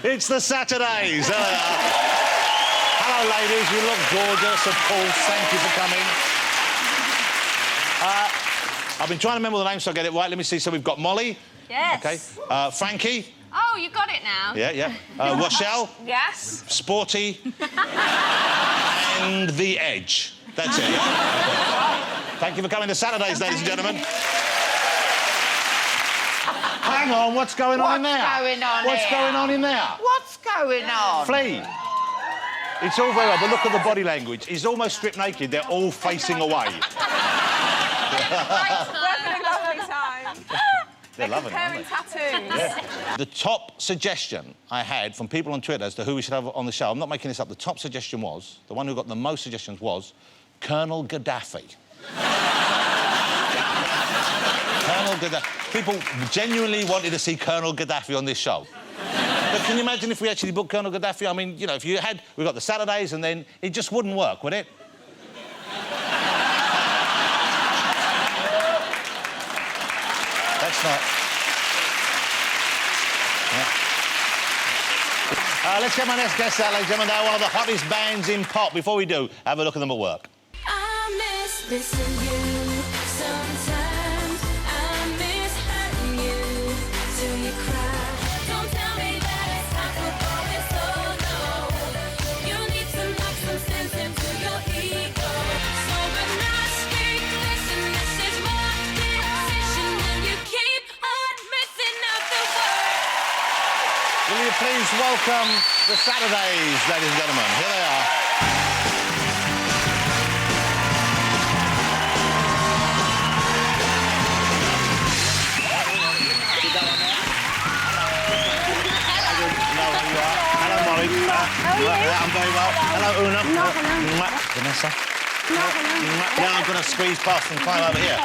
It's the Saturdays. Hello, ladies. You look gorgeous, of course. Thank you for coming. I've been trying to remember the name so I get it right. Let me see. So we've got Molly. Yes. OK. Frankie. Oh, you got it now. Yeah, yeah. Rochelle. Yes. Sporty. And The Edge. That's it, yeah? Thank you for coming to Saturdays, ladies and gentlemen. Hang on, what's going on in there? What's going on in there? What's going on? Flea. It's all very well, but look at the body language. He's almost stripped naked. They're all facing away. We're having a lovely time. They're loving it, aren't Tattoos. they? The top suggestion I had from people on Twitter as to who we should have on the show, I'm not making this up, the top suggestion was, the one who got the most suggestions was Colonel Gaddafi. Colonel Gaddafi. People genuinely wanted to see Colonel Gaddafi on this show. But can you imagine if we actually booked Colonel Gaddafi? I mean, you know, if you had... We've got the Saturdays and then it just wouldn't work, would it? That's not... Yeah. Let's get my next guest out, ladies and gentlemen. They're one of the hottest bands in pop. Before we do, have a look at them at work. I miss missing you sometimes. I miss hurting you till you cry. Don't tell me that it's time for going solo. You need to knock some sense into your ego. So when I speak, listen, this is my decision, and you keep on missing out the word. Will you please welcome the Saturdays, ladies and gentlemen. Here they are. Hello, Molly. How are you? I'm very well. Hello, Una. Vanessa. Now I'm going to squeeze past and climb over here.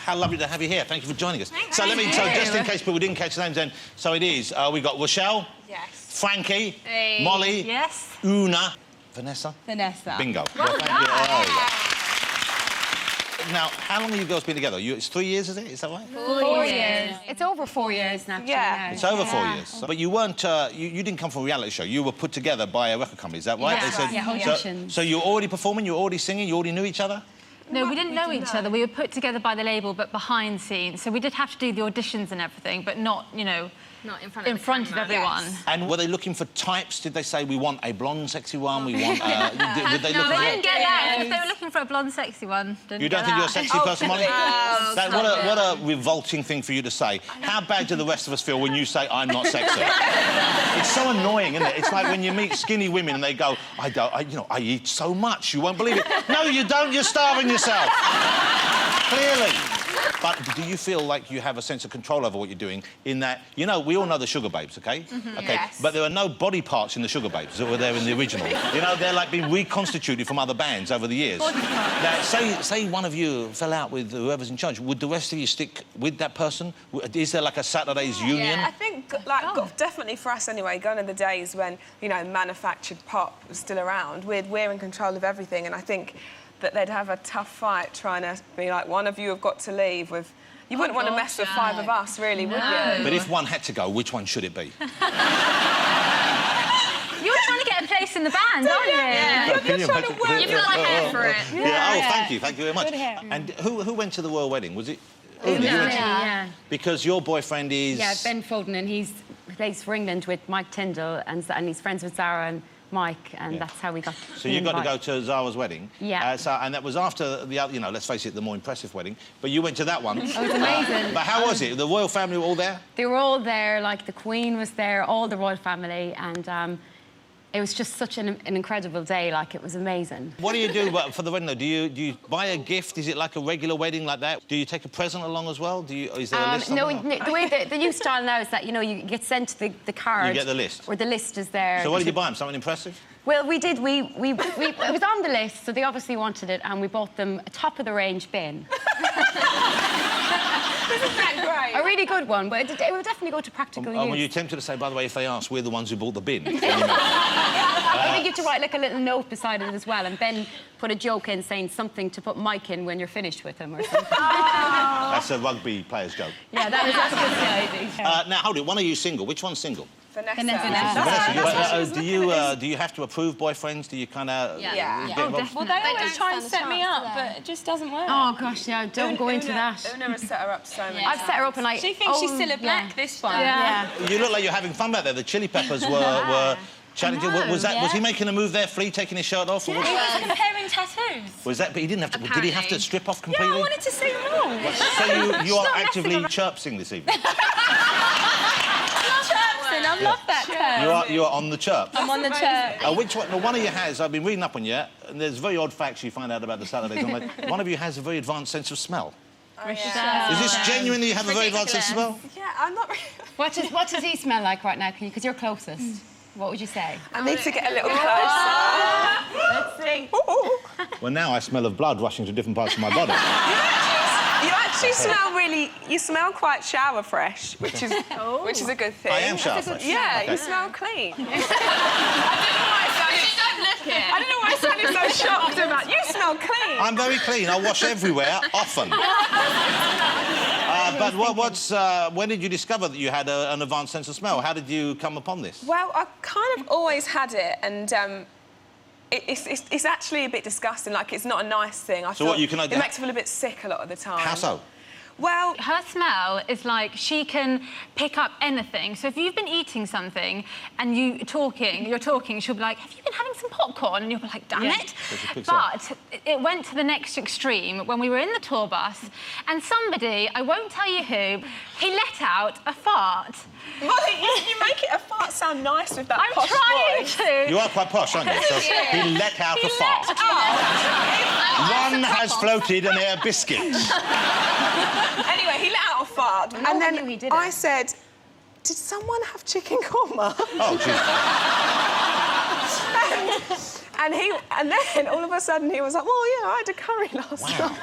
How lovely to have you here. Thank you for joining us. So just in case people didn't catch the names then, so it is, we've got Rochelle. Yes. Frankie. Hey. Molly. Yes. Una. Vanessa. Well Bingo. done. Thank you. Oh, yeah. Now, how long have you girls been together? It's 3 years, is it? Is that right? 4 years. It's over 4 years now. Yeah. It's over 4 years. But you weren't... you didn't come from a reality show. You were put together by a record company, is that right? Yeah, They said, yeah, auditions. So you were already performing, you were already singing, you already knew each other? No, we didn't know each other. We were put together by the label, but behind scenes. So we did have to do the auditions and everything, but not, you know... Not in in front of everyone. Yes. And were they looking for types? Did they say, we want a blonde, sexy one, we want... would they No, look they for didn't get that. If they were looking for a blonde, sexy one, You don't think you're a sexy person, Molly? What a revolting thing for you to say. How bad do the rest of us feel when you say, I'm not sexy? It's so annoying, isn't it? It's like when you meet skinny women and they go, I eat so much, you won't believe it. No, you don't, you're starving yourself. Clearly. But do you feel like you have a sense of control over what you're doing in that, you know, we all know the Sugar Babes, OK? OK, Yes. but there are no body parts in the Sugar Babes that were there in the original. You know, they're like being reconstituted from other bands over the years. Now, say one of you fell out with whoever's in charge, would the rest of you stick with that person? Is there like a Saturdays union? I think, like, definitely for us anyway, gone are the days when, you know, manufactured pop was still around. We're in control of everything, and I think that they'd have a tough fight trying to be like, one of you have got to leave with... You wouldn't want to mess with 5 of us, really, would you? But if one had to go, which one should it be? You're trying to get a place in the band, aren't you? Yeah. You're trying to work. You've got the hair for it. Yeah. Oh, thank you very much. And who went to the royal wedding? Was it... Una, you went to- Yeah. Because your boyfriend is... Yeah, Ben Foden, and he plays for England with Mike Tyndall, and he's friends with Zara and Mike, and that's how we got. So you got to go to Zara's wedding. Yeah. And that was after the other, you know, let's face it, the more impressive wedding. But you went to that one. It was amazing. But how was it? The royal family were all there? They were all there, like the Queen was there, all the royal family, and it was just such an incredible day. Like, it was amazing. What do you do for the wedding, though? Do you buy a gift? Is it like a regular wedding like that? Do you take a present along as well? Is there a list? No, the way the new style now is that, you know, you get sent the card. You get the list. Or the list is there. So what did you buy them? Something impressive? Well, we did. It was on the list, so they obviously wanted it, and we bought them a top-of-the-range bin. Isn't that great? A really good one, but it would definitely go to practical use. Were you tempted to say, by the way, if they ask, we're the ones who bought the bin? I think you have to write, like, a little note beside it as well, and Ben put a joke in saying something to put Mike in when you're finished with him or something. That's a rugby player's joke. Yeah, that's good idea. Now, hold it. One of you single. Which one's single? Vanessa. Vanessa. Do you have to approve boyfriends? Do you kind of... Yeah. Well, they always try and set me up, but it just doesn't work. Oh, gosh, yeah, don't go into that. Una has set her up so many I've set her up and like... She thinks she's Cilla Black, this one. Yeah. You look like you're having fun back there. The Chili Peppers were chatting to you. Was he making a move there, Flea, taking his shirt off? Or He was comparing tattoos. was that... But he didn't have to... Did he have to strip off Yeah, completely? I wanted to see them all. So you are actively chirpsing this evening? Chirpsing, I love that term. You are on the chirp. I'm on the chirp. Which one? Well, one of you has. I've been reading up on you, and there's very odd facts you find out about the Saturdays. One of you has a very advanced sense of smell. Is this genuinely you have a very advanced sense of smell? Yeah, I'm not really... What does he smell like right now? Because you're closest. What would you say? I need to get a little closer. Let's see. Well, now I smell of blood rushing to different parts of my body. You actually smell really... You smell quite shower fresh, which is a good thing. I am shower fresh. Yeah, Okay. you smell clean. I don't know why I sounded so shocked about... You smell clean. I'm very clean. I wash everywhere, often. But when did you discover that you had an advanced sense of smell? How did you come upon this? Well, I kind of always had it, and it's actually a bit disgusting. Like, it's not a nice thing. I So what, feel you can... It makes me feel a bit sick a lot of the time. How so? Well, Her smell is like she can pick up anything. So if you've been eating something and you're talking, she'll be like, have you been having some popcorn? And you'll be like, damn it. But it went to the next extreme when we were in the tour bus and somebody, I won't tell you who, he let out a fart. Molly, you make it a fart sound nice with that I'm posh trying voice. to. You are quite posh, aren't you? So he let out a fart. One has floated an air biscuit. Anyway, he let out a fart, and then knew he did I it. said, did someone have chicken korma? Oh, jeez. And then all of a sudden he was like, well, yeah, I had a curry last night.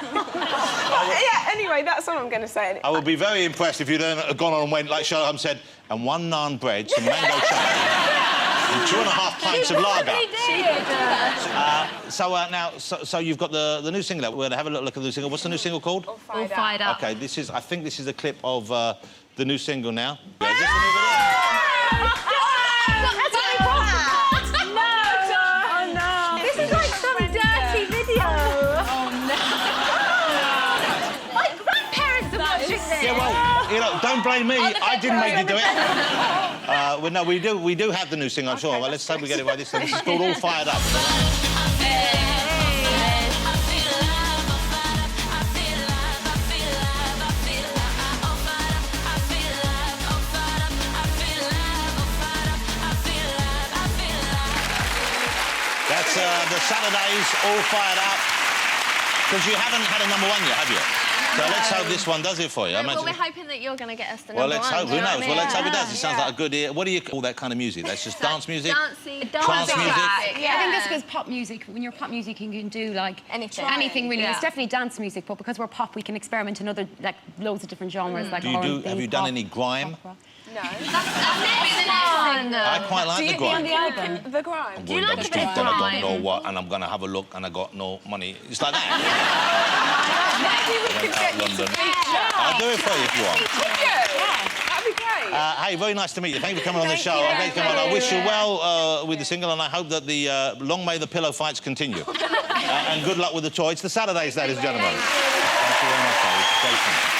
Yeah, anyway, that's all I'm going to say. I would be very impressed if you'd gone on and went, like Sherlock Holmes said, and 1 naan bread, some mango chutney, and 2.5 pints of lager. So you've got the new single out. We're going to have a look at the new single. What's the new single called? All fired up. OK, I think this is a clip of the new single now. Yeah, well, you know, don't blame me. I didn't make you do it. Well, no, we do have the new single, I'm sure. Well, let's hope we get it right this time. This is called All Fired Up. That's the Saturdays All Fired Up. Because you haven't had a #1 yet, have you? So let's hope this one does it for you. Well, we're hoping that you're going to get us the Well, #1. let's hope. Who do you know knows? what I Well, mean? let's hope it does. It sounds like a good... What do you call that kind of music? That's just dance music? Dancey. Trance music? Yeah. I think that's because pop music, when you're pop music, you can do, like... Anything. really. Yeah. It's definitely dance music, but because we're pop, we can experiment in other, like, loads of different genres, like R&B, Have you done pop, any grime? pop rock. No. I quite like the grime. the album? The grime. Do you like the street and I don't know what, and I'm going to have a look and I got no money. It's like that. Maybe we could get you to feature. I'll do it for you if you want. Would you? That'd be great. Hey, very nice to meet you. Thank you for coming on the Thank show. you. I'm glad you came on. I wish you well with the single, and I hope that the long may the pillow fights continue. And good luck with the tour. It's the Saturdays, ladies and gentlemen. Thank you very much, Jason.